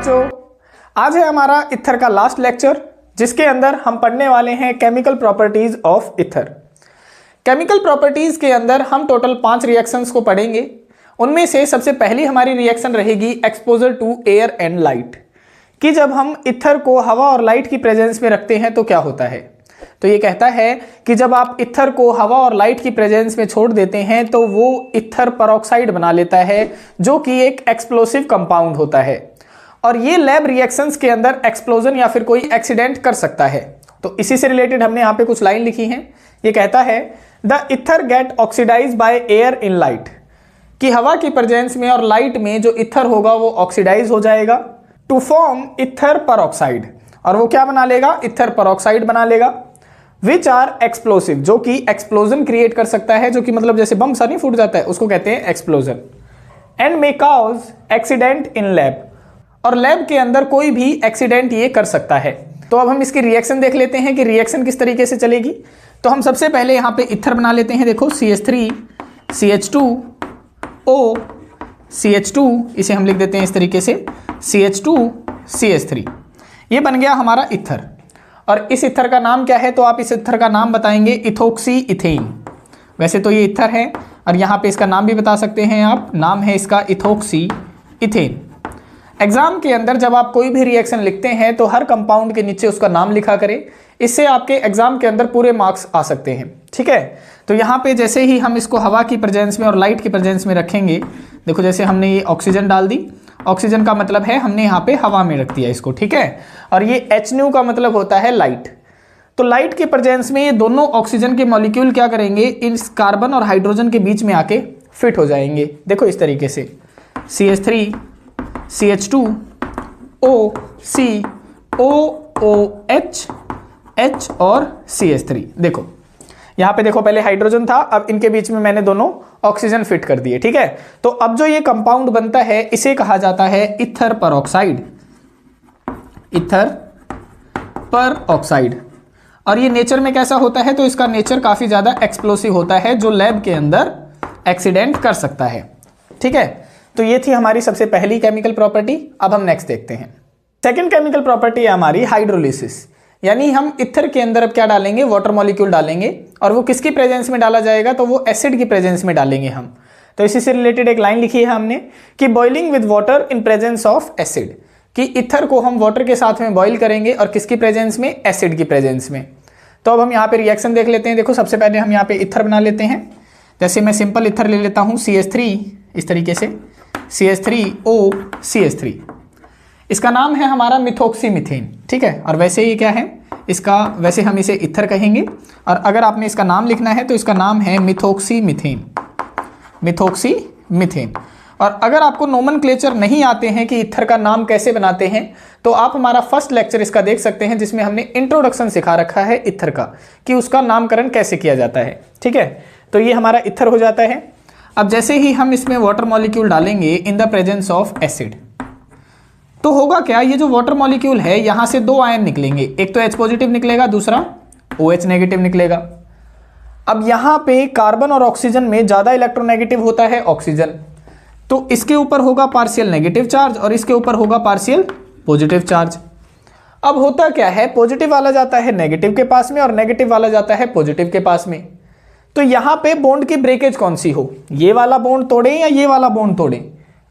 बच्चों, आज है हमारा ईथर का लास्ट लेक्चर, जिसके अंदर हम पढ़ने वाले हैं chemical properties of ether. Chemical properties के अंदर हम टोटल 5 रिएक्शंस को पढ़ेंगे। उनमें से सबसे पहली हमारी रिएक्शन रहेगी exposure to air and light, कि जब हम ईथर को हवा और लाइट की प्रेजेंस में रखते हैं तो क्या होता है। तो ये कहता है कि जब आप ईथर को हवा और लाइट की प्रेजेंस में छोड़ देते हैं तो वो ईथर पेरोक्साइड बना लेता है, जो कि एक एक्सप्लोसिव कंपाउंड होता है, और ये लैब रिएक्शंस के अंदर एक्सप्लोजन या फिर कोई एक्सीडेंट कर सकता है। तो इसी से रिलेटेड हमने यहाँ पे कुछ लाइन लिखी हैं। ये कहता है the ether get oxidize by air in light, कि हवा की प्रेजेंस में और लाइट में जो ईथर होगा वो ऑक्सीडाइज हो जाएगा टू फॉर्म ईथर पेरोक्साइड, और वो क्या बना लेगा, ईथर पेरोक्साइड बना लेगा, विच आर एक्सप्लोसिव, जो कि एक्सप्लोजन क्रिएट कर सकता है, जो कि मतलब जैसे बम सा नहीं फूट जाता है उसको कहते हैं explosion, and may cause accident in lab, और लैब के अंदर कोई भी एक्सीडेंट ये कर सकता है। तो अब हम इसकी रिएक्शन देख लेते हैं कि रिएक्शन किस तरीके से चलेगी। तो हम सबसे पहले यहाँ पे ईथर बना लेते हैं। देखो CH3 CH2O CH2, इसे हम लिख देते हैं इस तरीके से CH2 CH3, ये बन गया हमारा ईथर। और इस ईथर का नाम क्या है, तो आप इस ईथर का नाम बताएंगे इथोक्सी इथेन। वैसे तो ये ईथर है और यहाँ पे इसका नाम भी बता सकते हैं आप, नाम है इसका इथोक्सी इथेन। एग्जाम के अंदर जब आप कोई भी रिएक्शन लिखते हैं तो हर कंपाउंड के नीचे उसका नाम लिखा करें, इससे आपके एग्जाम के अंदर पूरे मार्क्स आ सकते हैं। ठीक है, तो यहाँ पे जैसे ही हम इसको हवा की प्रेजेंस में और लाइट की प्रेजेंस में रखेंगे, देखो जैसे हमने ये ऑक्सीजन डाल दी, ऑक्सीजन का मतलब है हमने यहाँ पे हवा में रख दिया इसको, ठीक है, और ये HNO का मतलब होता है लाइट। तो लाइट के प्रेजेंस में ये दोनों ऑक्सीजन के मॉलिक्यूल क्या करेंगे, इस कार्बन और हाइड्रोजन के बीच में आके फिट हो जाएंगे। देखो इस तरीके से CH3 CH2O C OOH H और CH3। देखो यहाँ पे देखो पहले हाइड्रोजन था, अब इनके बीच में मैंने दोनों ऑक्सीजन फिट कर दिए। ठीक है, तो अब जो ये कंपाउंड बनता है इसे कहा जाता है ईथर पेरोक्साइड, ईथर पेरोक्साइड। और ये नेचर में कैसा होता है, तो इसका नेचर काफी ज्यादा एक्सप्लोसिव होता है, जो लैब के अंदर एक्सीडेंट कर सकता है। ठीक है, तो ये थी हमारी सबसे पहली केमिकल प्रॉपर्टी। अब हम नेक्स्ट देखते हैं। सेकेंड केमिकल प्रॉपर्टी है हमारी हाइड्रोलिसिस, यानी हम ईथर के अंदर अब क्या डालेंगे, वाटर मॉलिक्यूल डालेंगे, और वो किसकी प्रेजेंस में डाला जाएगा, तो वो एसिड की प्रेजेंस में डालेंगे हम। तो इसी से रिलेटेड एक लाइन लिखी है हमने कि boiling with water in presence of acid, कि ईथर को हम वाटर के साथ में बॉइल करेंगे और किसकी प्रेजेंस में, एसिड की प्रेजेंस में। तो अब हम यहाँ पे रिएक्शन देख लेते हैं। देखो सबसे पहले हम यहाँ पे ईथर बना लेते हैं। जैसे मैं सिंपल ईथर ले लेता हूँ CH3, इस तरीके से CH3O CH3, इसका नाम है हमारा मिथोक्सी मिथेन। ठीक है, और वैसे ये क्या है इसका, वैसे हम इसे ईथर कहेंगे, और अगर आपने इसका नाम लिखना है तो इसका नाम है मिथोक्सी मिथेन, मिथोक्सी मिथेन। और अगर आपको नोमेनक्लेचर नहीं आते हैं कि ईथर का नाम कैसे बनाते हैं, तो आप हमारा फर्स्ट लेक्चर इसका देख सकते हैं, जिसमें हमने इंट्रोडक्शन सिखा रखा है ईथर का, कि उसका नामकरण कैसे किया जाता है। ठीक है, तो ये हमारा ईथर हो जाता है। अब जैसे ही हम इसमें वाटर मॉलिक्यूल डालेंगे in the presence of acid, तो होगा क्या, ये जो वाटर मॉलिक्यूल है यहाँ से 2 आयन निकलेंगे, एक तो H पॉजिटिव निकलेगा, दूसरा OH नेगेटिव निकलेगा। अब यहाँ पे कार्बन और ऑक्सीजन में ज्यादा इलेक्ट्रोनेगेटिव होता है ऑक्सीजन, तो इसके ऊपर होगा पार्शियल नेगेटिव चार्ज और इसके ऊपर होगा पार्शियल पॉजिटिव चार्ज। अब होता क्या है, पॉजिटिव वाला जाता है नेगेटिव के पास में और नेगेटिव वाला जाता है पॉजिटिव के पास में। तो यहाँ पे बॉन्ड की ब्रेकेज कौन सी हो, ये वाला बॉन्ड तोड़े या ये वाला बॉन्ड तोड़े।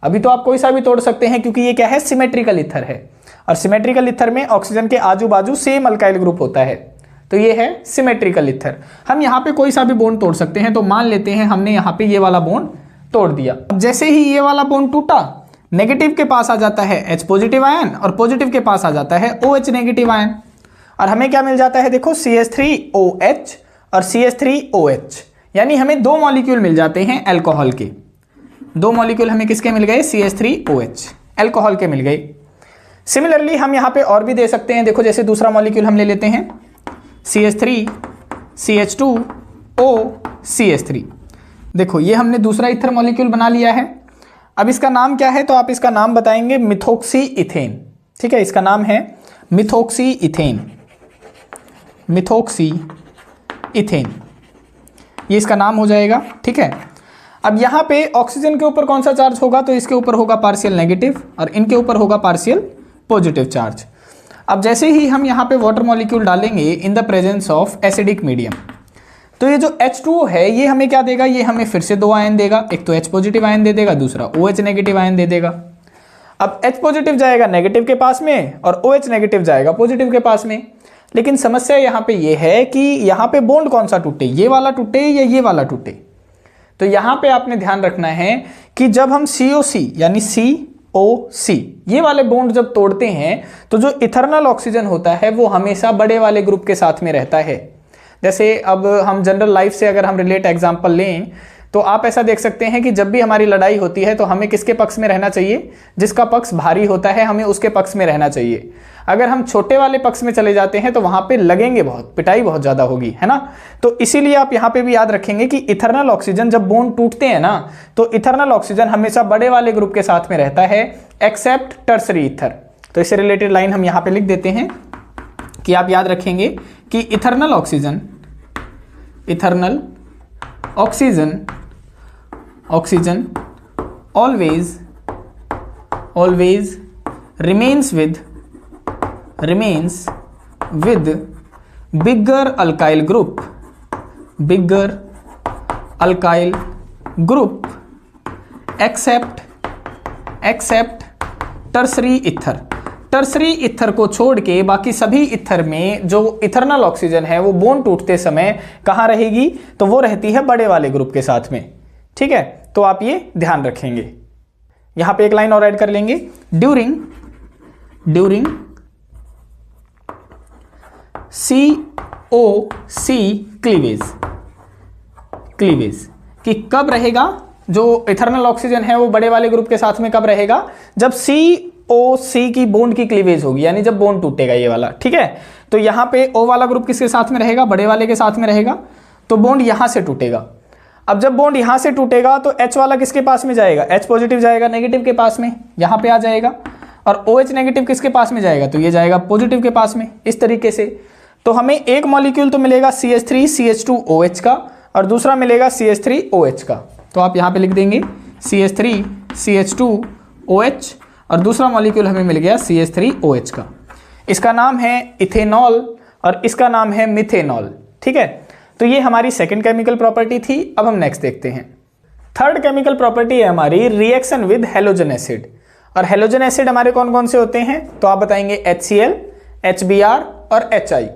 अभी तो आप कोई सा भी तोड़ सकते हैं, क्योंकि ये क्या है, सिमेट्रिकल ईथर है, और सिमेट्रिकल ईथर में ऑक्सीजन के आजू बाजू सेम अल्काइल ग्रुप होता है, तो ये है सिमेट्रिकल ईथर। हम यहाँ पे कोई सा भी बॉन्ड तोड़ सकते हैं। तो मान लेते हैं हमने यहाँ पे ये वाला बॉन्ड तोड़ दिया। अब जैसे ही ये वाला बॉन्ड टूटा, नेगेटिव के पास आ जाता है H पॉजिटिव आयन और पॉजिटिव के पास आ जाता है OH नेगेटिव आयन, और हमें क्या मिल जाता है, देखो CH3OH और CH3OH, यानी हमें 2 मॉलिक्यूल मिल जाते हैं अल्कोहल के। 2 मॉलिक्यूल हमें किसके मिल गए, CH3OH, अल्कोहल के मिल गए। सिमिलरली हम यहाँ पे और भी दे सकते हैं। देखो जैसे दूसरा मॉलिक्यूल हम ले लेते हैं CH3 CH2O CH3। देखो ये हमने दूसरा ईथर मॉलिक्यूल बना लिया है। अब इसका नाम क्या है, तो आप इसका नाम बताएंगे मिथोक्सी इथेन। ठीक है, इसका नाम है मिथोक्सी इथेन, मिथोक्सी इथेन, ये इसका नाम हो जाएगा। ठीक है, अब यहाँ पे ऑक्सीजन के ऊपर कौन सा चार्ज होगा, तो इसके ऊपर होगा पार्शियल नेगेटिव और इनके ऊपर होगा पार्शियल पॉजिटिव चार्ज। अब जैसे ही हम यहाँ पे वाटर मॉलिक्यूल डालेंगे in the presence of acidic medium, तो ये जो H2O है ये हमें क्या देगा, ये हमें फिर से 2 आयन देगा, एक तो H पॉजिटिव आयन दे देगा, दूसरा OH नेगेटिव आयन दे देगा। अब H पॉजिटिव जाएगा नेगेटिव के पास में और OH नेगेटिव जाएगा पॉजिटिव के पास में। लेकिन समस्या यहाँ पे ये है कि यहाँ पे बॉन्ड कौन सा टूटे, ये वाला टूटे या ये वाला टूटे। तो यहाँ पे आपने ध्यान रखना है कि जब हम COC यानी COC ये वाले बॉन्ड जब तोड़ते हैं तो जो इथर्नल ऑक्सीजन होता है वो हमेशा बड़े वाले ग्रुप के साथ में रहता है। जैसे अब हम जनरल लाइफ से अगर हम रिलेट एग्जांपल लें तो आप ऐसा देख सकते हैं कि जब भी हमारी लड़ाई होती है तो हमें किसके पक्ष में रहना चाहिए, जिसका पक्ष भारी होता है हमें उसके पक्ष में रहना चाहिए। अगर हम छोटे वाले पक्ष में चले जाते हैं तो वहां पे लगेंगे बहुत, पिटाई बहुत ज्यादा होगी, है ना। तो इसीलिए आप यहाँ पे भी याद रखेंगे कि इथर्नल ऑक्सीजन जब बॉन्ड टूटते हैं ना तो इथर्नल ऑक्सीजन हमेशा बड़े वाले ग्रुप के साथ में रहता है एक्सेप्ट टर्सरी ईथर। तो इससे रिलेटेड लाइन हम यहाँ पे लिख देते हैं कि आप याद रखेंगे कि ethereal oxygen always remains with bigger alkyl group except tertiary ether. Tertiary ether को छोड़ के बाकी सभी ईथर में जो इथर्नल ऑक्सीजन है वो बॉन्ड टूटते समय कहाँ रहेगी, तो वो रहती है बड़े वाले ग्रुप के साथ में। ठीक है, तो आप ये ध्यान रखेंगे। यहां पे एक लाइन और ऐड कर लेंगे, ड्यूरिंग COC क्लीवेज कि कब रहेगा जो इथर्नल ऑक्सीजन है वो बड़े वाले ग्रुप के साथ में कब रहेगा, जब COC की बॉन्ड की क्लीवेज होगी, यानी जब बॉन्ड टूटेगा ये वाला। ठीक है, तो यहां पे O वाला ग्रुप किसके साथ में रहेगा, बड़े वाले के साथ में रहेगा, तो बॉन्ड यहां से टूटेगा। अब जब बॉन्ड यहां से टूटेगा तो H वाला किसके पास में जाएगा, H पॉजिटिव जाएगा नेगेटिव के पास में, यहां पे आ जाएगा। और OH नेगेटिव किसके पास में जाएगा, तो ये जाएगा पॉजिटिव के पास में। इस तरीके से तो हमें एक मॉलिक्यूल तो मिलेगा CH3CH2OH का और दूसरा मिलेगा CH3OH का। तो आप यहां पे लिख देंगे CH3CH2OH और दूसरा मॉलिक्यूल हमें मिल गया CH3OH का। इसका नाम है इथेनॉल और इसका नाम है मिथेनॉल। ठीक है, तो ये हमारी सेकंड केमिकल प्रॉपर्टी थी। अब हम नेक्स्ट देखते हैं। थर्ड केमिकल प्रॉपर्टी है हमारी रिएक्शन विद हैलोजन एसिड। और हैलोजन एसिड हमारे कौन कौन से होते हैं, तो आप बताएंगे HCl, HBr और HI।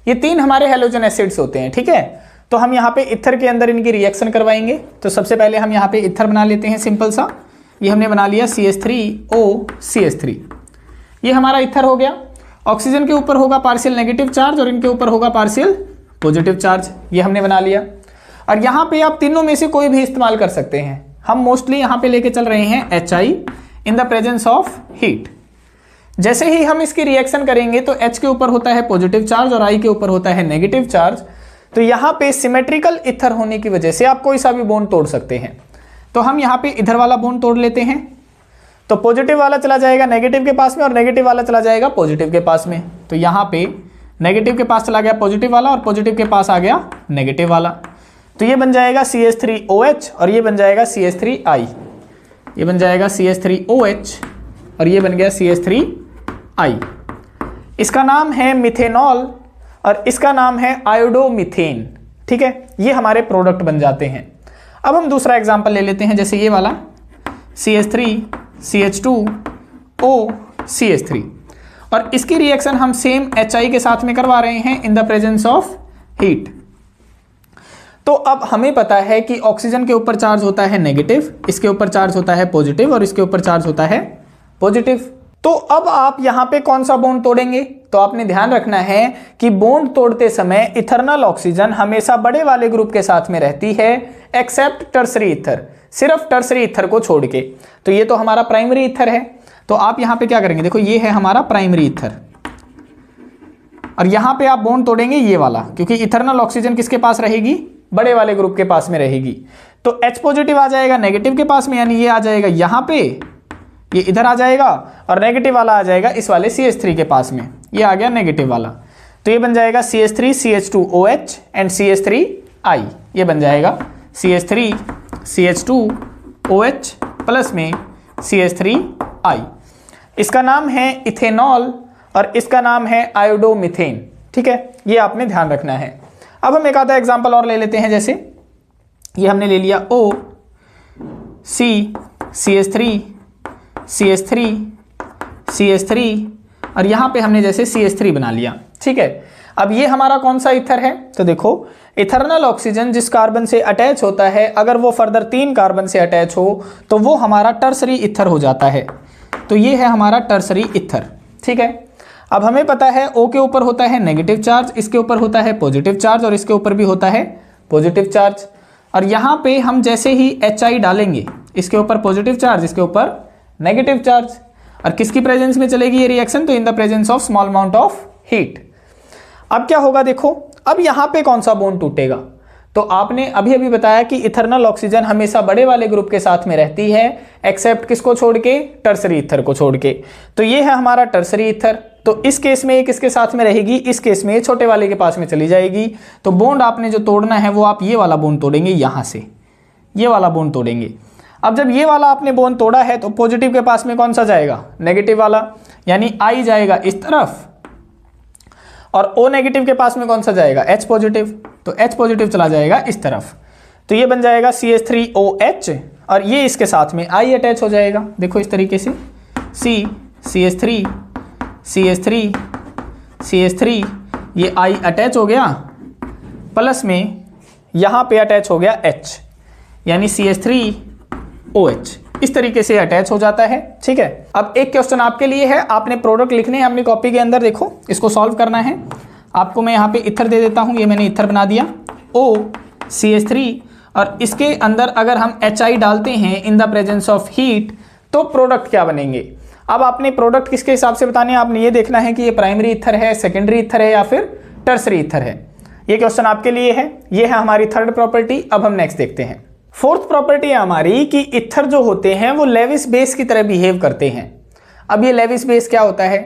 ये 3 हमारे हैलोजन एसिड्स होते हैं। ठीक है, तो हम यहाँ पे इथर के अंदर इनकी रिएक्शन करवाएंगे। तो सबसे पहले हम यहाँ पे इथर बना लेते हैं, सिंपल सा। ये हमने बना लिया CH3OCH3, ये हमारा इथर हो गया। ऑक्सीजन के ऊपर होगा पार्शियल नेगेटिव चार्ज और इनके ऊपर होगा पार्शियल पॉजिटिव चार्ज, ये हमने बना लिया। और यहाँ पे आप तीनों में से कोई भी इस्तेमाल कर सकते हैं। हम मोस्टली यहाँ पे लेके चल रहे हैं HI in the presence of heat. जैसे ही हम इसकी रिएक्शन करेंगे तो H के ऊपर होता है पॉजिटिव चार्ज और I के ऊपर होता है नेगेटिव चार्ज। तो यहाँ पे सिमेट्रिकल इथर होने की वजह से आप कोई सा भी बॉन्ड तोड़ सकते हैं। तो हम यहाँ पे इधर वाला बॉन्ड तोड़ लेते हैं, तो पॉजिटिव वाला चला जाएगा नेगेटिव के पास में और नेगेटिव वाला चला जाएगा पॉजिटिव के पास में। तो यहाँ पे नेगेटिव के पास चला गया पॉजिटिव वाला और पॉजिटिव के पास आ गया नेगेटिव वाला। तो ये बन जाएगा CH3OH और ये बन जाएगा CH3I। ये बन जाएगा CH3OH और ये बन गया CH3I। इसका नाम है मिथेनॉल और इसका नाम है आयोडोमीथेन। ठीक है, ये हमारे प्रोडक्ट बन जाते हैं। अब हम दूसरा एग्जांपल ले लेते हैं, जैसे ये वाला CH3CH2OCH3 और इसकी रिएक्शन हम सेम HI के साथ में करवा रहे हैं in the presence of heat. तो अब हमें पता है कि ऑक्सीजन के ऊपर चार्ज होता है नेगेटिव, इसके ऊपर चार्ज होता है पॉजिटिव और इसके ऊपर चार्ज होता है पॉजिटिव। तो अब आप यहां पे कौन सा बॉन्ड तोड़ेंगे, तो आपने ध्यान रखना है कि बॉन्ड तोड़ते समय इथर्नल ऑक्सीजन हमेशा बड़े वाले ग्रुप के साथ में रहती है एक्सेप्ट टर्सरी ईथर, सिर्फ टर्सरी ईथर को छोड़ के। तो ये तो हमारा प्राइमरी ईथर है। तो आप यहां पे क्या करेंगे, देखो ये है हमारा प्राइमरी ईथर और यहां पे आप बॉन्ड तोड़ेंगे ये वाला, क्योंकि इथर्नल ऑक्सीजन किसके पास रहेगी, बड़े वाले ग्रुप के पास में रहेगी। तो H पॉजिटिव आ जाएगा नेगेटिव के पास में, यानी ये आ जाएगा यहां पे, ये इधर आ जाएगा और नेगेटिव वाला आ जाएगा इस वाले CH3 के पास में, ये आ गया नेगेटिव वाला। तो ये बन जाएगा CH3CH2OH एंड CH3I। ये बन जाएगा CH3CH2OH प्लस में CH3I। इसका नाम है इथेनॉल और इसका नाम है आयोडोमिथेन। ठीक है, ये आपने ध्यान रखना है। अब हम एक आधा एग्जांपल और ले लेते हैं। जैसे ये हमने ले लिया O C CH3 CH3 CH3 और यहां पे हमने जैसे CH3 बना लिया। ठीक है, अब ये हमारा कौन सा ईथर है? तो देखो, इथरनल ऑक्सीजन जिस कार्बन से अटैच होता है, अगर वो फर्दर 3 कार्बन से अटैच हो तो वो हमारा टर्सरी ईथर हो जाता है। तो ये है हमारा टर्सरी ईथर। ठीक है, अब हमें पता है O के ऊपर होता है नेगेटिव चार्ज, इसके ऊपर होता है पॉजिटिव चार्ज और इसके ऊपर भी होता है पॉजिटिव चार्ज। और यहाँ पे हम जैसे ही HI डालेंगे, इसके ऊपर पॉजिटिव चार्ज, इसके ऊपर नेगेटिव चार्ज, और किसकी प्रेजेंस में चलेगी ये रिएक्शन? तो in the presence of small amount of heat. अब क्या होगा देखो, अब यहाँ पे कौन सा बॉन्ड टूटेगा? तो आपने अभी अभी बताया कि इथरनल ऑक्सीजन हमेशा बड़े वाले ग्रुप के साथ में रहती है, एक्सेप्ट किसको छोड़ के? टर्सरी ईथर को छोड़ के। तो ये है हमारा टर्सरी ईथर। तो इस केस में ये किसके साथ में रहेगी? इस केस में ये छोटे वाले के पास में चली जाएगी। तो बॉन्ड आपने जो तोड़ना है वो आप ये वाला बॉन्ड तोड़ेंगे, यहां से ये वाला बॉन्ड तोड़ेंगे। अब जब ये वाला आपने बॉन्ड तोड़ा है तो पॉजिटिव के पास में कौन सा जाएगा? नेगेटिव वाला, यानी I जाएगा इस तरफ, और O नेगेटिव के पास में कौन सा जाएगा? H positive. तो H पॉजिटिव चला जाएगा इस तरफ। तो ये बन जाएगा CH3OH और ये इसके साथ में I अटैच हो जाएगा। देखो इस तरीके से CH3 CH3 CH3, ये I अटैच हो गया, प्लस में यहाँ पे अटैच हो गया H, यानी CH3OH। इस तरीके से अटैच हो जाता है। ठीक है, अब एक क्वेश्चन आपके लिए है, आपने प्रोडक्ट लिखने हैं अपनी कॉपी के अंदर। देखो इसको सॉल्व करना है आपको। मैं यहाँ पे ईथर दे देता हूँ, ये मैंने ईथर बना दिया OCH3, और इसके अंदर अगर हम HI डालते हैं in the presence of heat तो प्रोडक्ट क्या बनेंगे? अब आपने प्रोडक्ट किसके हिसाब से बताने हैं? आपने ये देखना है कि ये प्राइमरी ईथर है, सेकेंडरी ईथर है या फिर टर्सरी ईथर है। ये क्वेश्चन आपके लिए है। ये है हमारी थर्ड प्रॉपर्टी। अब हम नेक्स्ट देखते हैं। फोर्थ प्रॉपर्टी है हमारी कि ईथर जो होते हैं वो लेविस बेस की तरह बिहेव करते हैं। अब ये लेविस बेस क्या होता है?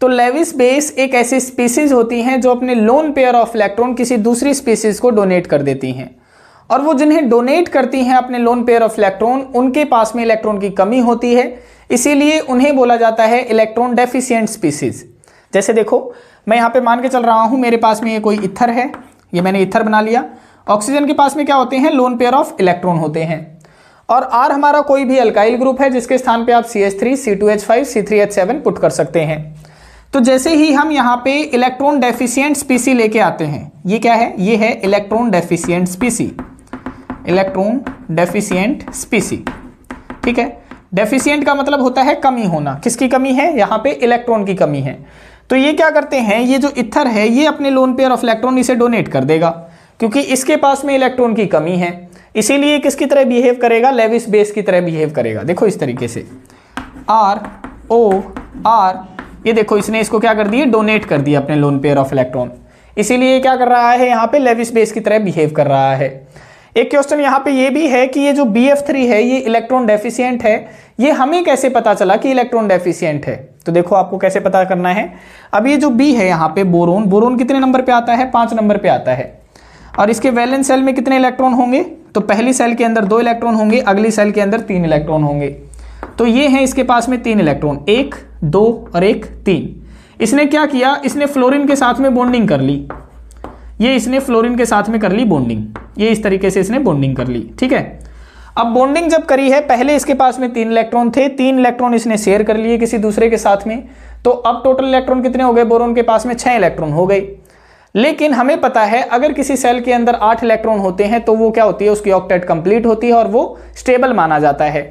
तो लेविस बेस एक ऐसी स्पीसीज होती हैं जो अपने लोन पेयर ऑफ इलेक्ट्रॉन किसी दूसरी स्पीसीज को डोनेट कर देती हैं, और वो जिन्हें डोनेट करती हैं अपने लोन पेयर ऑफ इलेक्ट्रॉन, उनके पास में इलेक्ट्रॉन की कमी होती है, इसीलिए उन्हें बोला जाता है इलेक्ट्रॉन डेफिशिएंट स्पीसीज। जैसे देखो, मैं यहाँ पे मान के चल रहा हूँ मेरे पास में ये कोई ईथर है, ये मैंने ईथर बना लिया। ऑक्सीजन के पास में क्या होते हैं? लोन पेयर ऑफ इलेक्ट्रॉन होते हैं। और R हमारा कोई भी अल्काइल ग्रुप है जिसके स्थान पे आप CH3 C2H5 C3H7 पुट कर सकते हैं। तो जैसे ही हम यहाँ पे इलेक्ट्रॉन डेफिशिएंट स्पीसी लेके आते हैं, ये क्या है? ये है इलेक्ट्रॉन डेफिशिएंट स्पीसी, इलेक्ट्रॉन डेफिशिएंट स्पीसी। ठीक है, डेफिशिएंट का मतलब होता है कमी होना। किसकी कमी है? यहाँ पे इलेक्ट्रॉन की कमी है। तो ये क्या करते हैं? ये जो ईथर है ये अपने लोन पेयर ऑफ इलेक्ट्रॉन इसे डोनेट कर देगा, क्योंकि इसके पास में इलेक्ट्रॉन की कमी है, इसीलिए किसकी तरह बिहेव करेगा? लेविस बेस की तरह बिहेव करेगा। देखो इस तरीके से ROR, ये देखो इसने इसको क्या कर दिया? डोनेट कर दिया अपने लोन पेयर ऑफ इलेक्ट्रॉन, इसीलिए क्या कर रहा है? यहाँ पे लेविस बेस की तरह बिहेव कर रहा है। एक क्वेश्चन यहाँ पे ये भी है कि ये जो BF3 है ये इलेक्ट्रॉन डेफिशिएंट है, ये हमें कैसे पता चला कि इलेक्ट्रॉन डेफिशिएंट है? तो देखो आपको कैसे पता करना है। अब ये जो B है यहाँ पे बोरोन, बोरोन कितने नंबर पे आता है? 5 नंबर पे आता है। और इसके वैलेंस सेल में कितने इलेक्ट्रॉन होंगे? तो पहली सेल के अंदर 2 इलेक्ट्रॉन होंगे, अगली सेल के अंदर 3 इलेक्ट्रॉन होंगे। तो ये है इसके पास में 3 इलेक्ट्रॉन, 1 2 और 1 3। इसने क्या किया? इसने फ्लोरीन के साथ में बॉन्डिंग कर ली। ये इसने फ्लोरीन के साथ में कर ली बॉन्डिंग, ये इस तरीके से इसने बॉन्डिंग कर ली। ठीक है, अब बॉन्डिंग जब करी है, पहले इसके पास में 3 इलेक्ट्रॉन थे, 3 इलेक्ट्रॉन इसने शेयर कर लिए किसी दूसरे के साथ में। तो अब टोटल इलेक्ट्रॉन कितने हो गए? बोरोन के पास में 6 इलेक्ट्रॉन हो गए। लेकिन हमें पता है अगर किसी सेल के अंदर 8 इलेक्ट्रॉन होते हैं तो वो क्या होती है? उसकी ऑक्टेट कंप्लीट होती है और वो स्टेबल माना जाता है।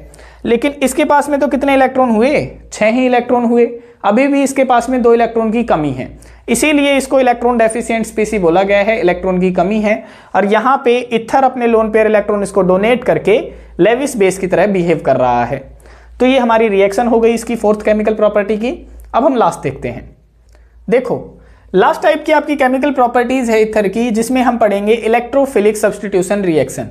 लेकिन इसके पास में तो कितने इलेक्ट्रॉन हुए? 6 ही इलेक्ट्रॉन हुए। अभी भी इसके पास में 2 इलेक्ट्रॉन की कमी है, इसीलिए इसको इलेक्ट्रॉन डेफिशिएंट स्पीसी बोला गया है। इलेक्ट्रॉन की कमी है और यहाँ पे ईथर अपने लोन पेयर इलेक्ट्रॉन इसको डोनेट करके लेविस बेस की तरह बिहेव कर रहा है। तो ये हमारी रिएक्शन हो गई इसकी फोर्थ केमिकल प्रॉपर्टी की। अब हम लास्ट देखते हैं। देखो लास्ट टाइप की आपकी केमिकल प्रॉपर्टीज है ईथर की, जिसमें हम पढ़ेंगे इलेक्ट्रोफिलिक सब्स्टिट्यूशन रिएक्शन।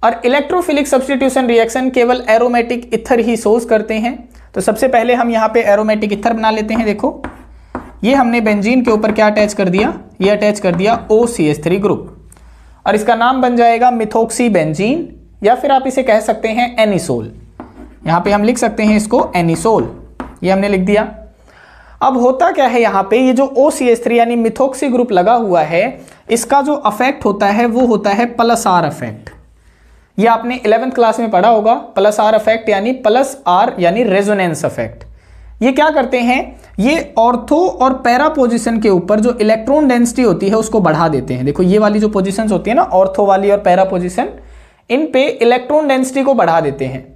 और इलेक्ट्रोफिलिक सब्स्टिट्यूशन रिएक्शन केवल एरोमेटिक ईथर ही शोज करते हैं। तो सबसे पहले हम यहाँ पे एरोमेटिक ईथर बना लेते हैं। देखो ये हमने बेंजीन के ऊपर क्या अटैच कर दिया? ये अटैच कर दिया OCH3 ग्रुप, और इसका नाम बन जाएगा मिथोक्सी बेंजीन, या फिर आप इसे कह सकते हैं एनिसोल। यहाँ पे हम लिख सकते हैं इसको एनिसोल। ये हमने लिख दिया। अब होता क्या है यहाँ पे, ये जो OCH3 यानी मिथोक्सी ग्रुप लगा हुआ है, इसका जो अफेक्ट होता है वो होता है प्लस आर अफेक्ट। ये आपने 11th क्लास में पढ़ा होगा, प्लस आर अफेक्ट यानी प्लस आर यानी रेजोनेंस अफेक्ट। ये क्या करते हैं, ये ऑर्थो और पैरा पोजीशन के ऊपर जो इलेक्ट्रॉन डेंसिटी होती है उसको बढ़ा देते हैं। देखो ये वाली जो पोजीशंस होती है ना, ऑर्थो वाली और पैरा पोजीशन, इन पे इलेक्ट्रॉन डेंसिटी को बढ़ा देते हैं।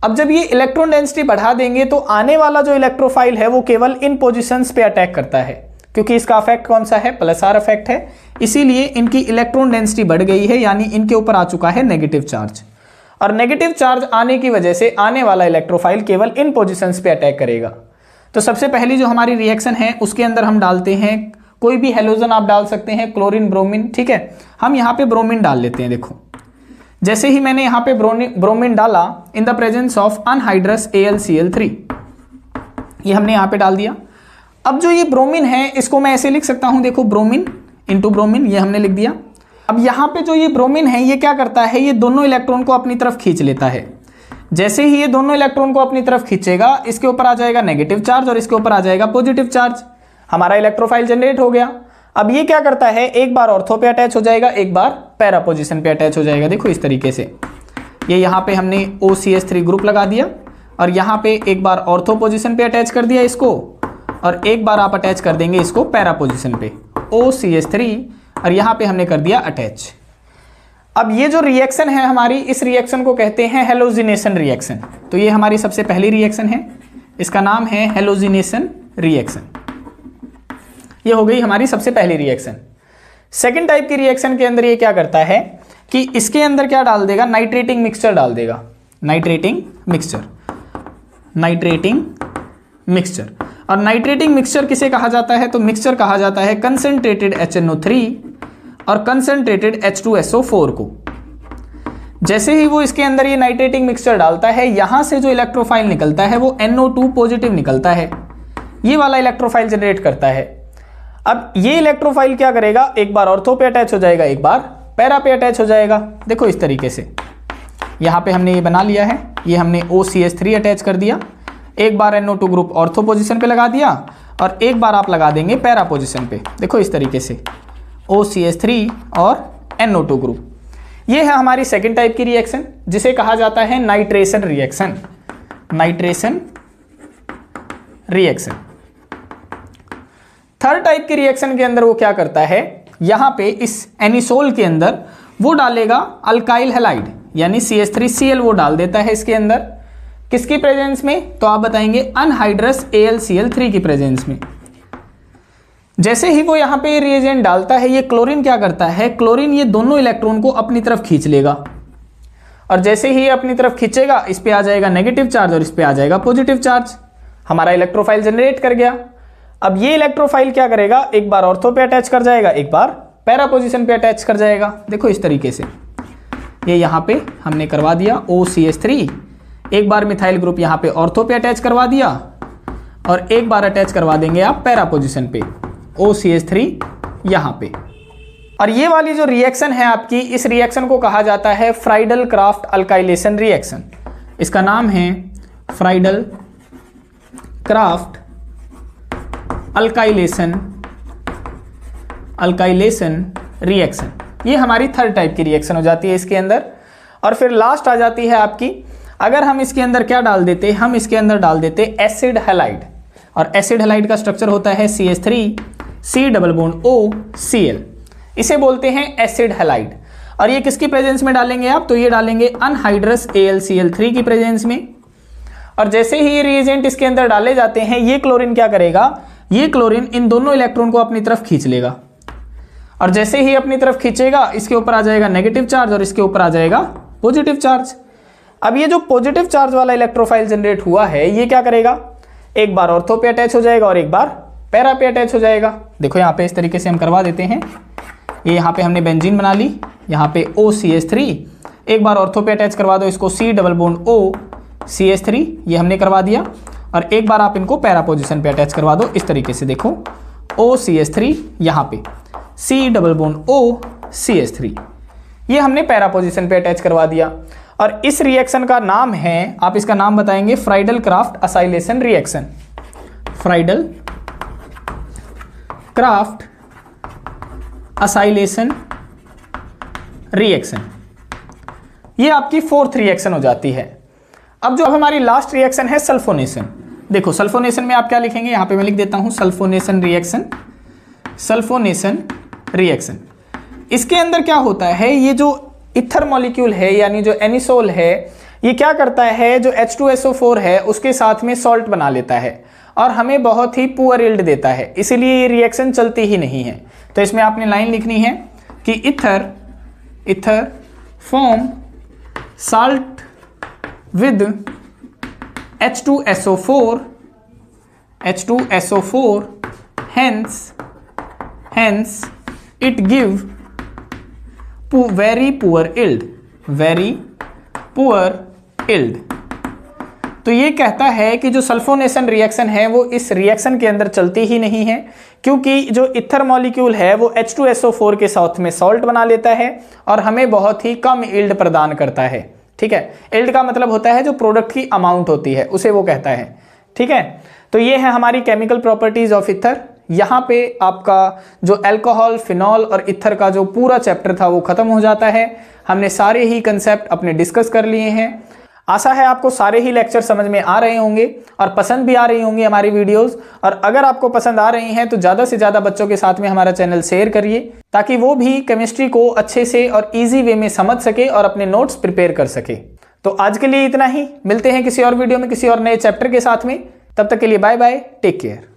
अब जब ये इलेक्ट्रॉन डेंसिटी बढ़ा देंगे तो आने वाला जो इलेक्ट्रोफाइल है वो केवल इन पोजीशंस पे अटैक करता है, क्योंकि इसका अफेक्ट कौन सा है, प्लस आर अफेक्ट है, इसीलिए इनकी इलेक्ट्रॉन डेंसिटी बढ़ गई है, यानी इनके ऊपर आ चुका है नेगेटिव चार्ज। और नेगेटिव चार्ज आने की वजह से आने वाला इलेक्ट्रोफाइल केवल इन पोजीशंस पे अटैक करेगा। तो सबसे पहली जो हमारी रिएक्शन है उसके अंदर हम डालते हैं कोई भी हेलोजन आप डाल सकते हैं, क्लोरीन, ब्रोमीन, ठीक है। हम यहाँ पे ब्रोमीन डाल लेते हैं। देखो जैसे ही मैंने यहाँ पे ब्रोमीन डाला in the presence of anhydrous AlCl3, ये हमने यहाँ पे डाल दिया। अब जो ये ब्रोमीन है इसको मैं ऐसे लिख सकता हूँ, देखो ब्रोमीन इंटू ब्रोमीन, ये हमने लिख दिया। अब यहाँ पे जो ये ब्रोमीन है ये क्या करता है, ये दोनों इलेक्ट्रॉन को अपनी तरफ खींच लेता है। जैसे ही ये दोनों इलेक्ट्रॉन को अपनी तरफ खींचेगा, इसके ऊपर आ जाएगा नेगेटिव चार्ज और इसके ऊपर आ जाएगा पॉजिटिव चार्ज। हमारा इलेक्ट्रोफाइल जनरेट हो गया। अब ये क्या करता है, एक बार ऑर्थो पे अटैच हो जाएगा, एक बार पैरा पोजीशन पे अटैच हो जाएगा। देखो इस तरीके से ये यहाँ पे हमने OCH3 ग्रुप लगा दिया और यहाँ पे एक बार ऑर्थो पोजीशन पे अटैच कर दिया इसको, और एक बार आप अटैच कर देंगे इसको पैरा पोजीशन पे OCH3, और यहाँ पे हमने कर दिया अटैच। अब ये जो रिएक्शन है हमारी, इस रिएक्शन को कहते हैं हेलोजिनेशन रिएक्शन। तो ये हमारी सबसे पहली रिएक्शन है, इसका नाम है हेलोजिनेशन रिएक्शन। ये हो गई हमारी सबसे पहली रिएक्शन। सेकंड टाइप की रिएक्शन के अंदर ये क्या करता है कि इसके अंदर क्या डाल देगा, नाइट्रेटिंग मिक्सचर डाल देगा। Nitrating mixture, nitrating mixture. और नाइट्रेटिंग मिक्सचर किसे कहा जाता है, तो मिक्सचर कहा जाता है कंसंट्रेटेड HNO3 और कंसंट्रेटेड H2SO4 को। जैसे ही वो इसके अंदर ये नाइट्रेटिंग मिक्सचर डालता है, यहां से जो इलेक्ट्रोफाइल निकलता है वो NO2 पॉजिटिव निकलता है, ये वाला इलेक्ट्रोफाइल जनरेट करता है। अब ये इलेक्ट्रोफाइल क्या करेगा, एक बार ऑर्थो पे अटैच हो जाएगा, एक बार पैरा पे अटैच हो जाएगा। देखो इस तरीके से यहाँ पे हमने ये बना लिया है, ये हमने OCH3 अटैच कर दिया, एक बार NO2 ग्रुप ऑर्थो पोजीशन पे लगा दिया और एक बार आप लगा देंगे पैरा पोजीशन पे। देखो इस तरीके से OCH3 और NO2 ग्रुप। ये है हमारी सेकेंड टाइप की रिएक्शन, जिसे कहा जाता है nitration reaction. Nitration reaction. Third type की रिएक्शन के अंदर वो क्या करता है, यहां पे इस एनिसोल के अंदर वो डालेगा अल्काइल हैलाइड यानी CH3Cl वो डाल देता है इसके अंदर। किसकी प्रेजेंस में, तो आप बताएंगे अनहाइड्रस AlCl3 की प्रेजेंस में। जैसे ही वो यहां पे रिएजेंट डालता है, ये क्लोरीन क्या करता है, क्लोरीन ये दोनों इलेक्ट्रॉन को अपनी तरफ खींच लेगा, और जैसे ही अपनी तरफ खींचेगा इस पे आ जाएगा नेगेटिव चार्ज और इस पे आ जाएगा पॉजिटिव चार्ज। हमारा इलेक्ट्रोफाइल जनरेट कर गया। अब ये इलेक्ट्रोफाइल क्या करेगा, एक बार ऑर्थो पे अटैच कर जाएगा, एक बार पैरा पोजीशन पे अटैच कर जाएगा। देखो इस तरीके से ये यहाँ पे हमने करवा दिया OCH3, एक बार मिथाइल ग्रुप यहाँ पे ऑर्थो पे अटैच करवा दिया और एक बार अटैच करवा देंगे आप पैरा पोजीशन पे OCH3 यहाँ पे। और ये वाली जो रिएक्शन है आपकी, इस रिएक्शन को कहा जाता है फ्राइडल क्राफ्ट अल्काइलेशन रिएक्शन। इसका नाम है फ्राइडल क्राफ्ट अल्काइलेशन रिएक्शन। ये हमारी थर्ड टाइप की रिएक्शन हो जाती है इसके अंदर। और फिर लास्ट आ जाती है आपकी, अगर हम इसके अंदर क्या डाल देते, हम इसके अंदर डाल देते एसिड हैलाइड, और एसिड हैलाइड का स्ट्रक्चर होता है CH3C+O Cl, इसे बोलते हैं एसिड हैलाइड। और ये किसकी प्रेजेंस में डालेंगे आप, तो ये डालेंगे अनहाइड्रस AlCl3 की प्रेजेंस में। और जैसे ही ये रिएजेंट इसके अंदर डाले जाते हैं, ये क्लोरीन क्या करेगा, ये क्लोरीन इन दोनों इलेक्ट्रॉन को अपनी तरफ खींच लेगा, और जैसे ही अपनी तरफ खींचेगा इसके ऊपर आ जाएगा नेगेटिव चार्ज और इसके ऊपर आ जाएगा पॉजिटिव चार्ज। अब ये जो पॉजिटिव चार्ज वाला इलेक्ट्रोफाइल जनरेट हुआ है, ये क्या करेगा, एक बार ऑर्थो पे अटैच हो जाएगा और एक बार पैरा पे अटैच हो जाएगा। देखो यहाँ पे इस तरीके से हम करवा देते हैं। ये यहाँ पे हमने बेंजीन बना ली, यहाँ पे OCH3, एक बार ऑर्थो पे अटैच करवा दो इसको C+O ये हमने करवा दिया, और एक बार आप इनको पैरा पोजीशन पे अटैच करवा दो इस तरीके से। देखो OCH3 यहाँ पे C+O ये हमने पैरा पोजीशन पे अटैच करवा दिया। और इस रिएक्शन का नाम है, आप इसका नाम बताएंगे, Friedl craft acylation reaction. Friedl craft acylation reaction, ये आपकी फोर्थ रिएक्शन हो जाती है। अब जो हमारी लास्ट रिएक्शन है सल्फोनेशन। देखो सल्फोनेशन में आप क्या लिखेंगे, यहां पे मैं लिख देता हूं सल्फोनेशन रिएक्शन। सल्फोनेशन रिएक्शन, इसके अंदर क्या होता है, ये जो इथर मॉलिक्यूल है यानी जो एनिसोल है, ये क्या करता है, जो H2SO4 है उसके साथ में सॉल्ट बना लेता है और हमें बहुत ही पुअर यील्ड देता है, इसीलिए ये रिएक्शन चलती ही नहीं है। तो इसमें आपने लाइन लिखनी है कि ether form salt with H2SO4 hence it give very poor yield। तो ये कहता है कि जो सल्फोनेशन रिएक्शन है वो इस रिएक्शन के अंदर चलती ही नहीं है, क्योंकि जो इथर मॉलिक्यूल है वो H2SO4 के साथ में सॉल्ट बना लेता है और हमें बहुत ही कम यील्ड प्रदान करता है। ठीक है, यील्ड का मतलब होता है जो प्रोडक्ट की अमाउंट होती है उसे वो कहता है। ठीक है, तो ये है हमारी केमिकल प्रॉपर्टीज ऑफ इथर। यहाँ पे आपका जो अल्कोहल, फिनॉल और इथर का जो पूरा चैप्टर था वो खत्म हो जाता है। हमने सारे ही कंसेप्ट अपने डिस्कस कर लिए हैं। आशा है आपको सारे ही लेक्चर समझ में आ रहे होंगे और पसंद भी आ रही होंगी हमारी वीडियोस। और अगर आपको पसंद आ रही हैं तो ज़्यादा से ज़्यादा बच्चों के साथ में हमारा चैनल शेयर करिए, ताकि वो भी केमिस्ट्री को अच्छे से और ईजी वे में समझ सके और अपने नोट्स प्रिपेयर कर सके। तो आज के लिए इतना ही, मिलते हैं किसी और वीडियो में किसी और नए चैप्टर के साथ में। तब तक के लिए बाय बाय, टेक केयर।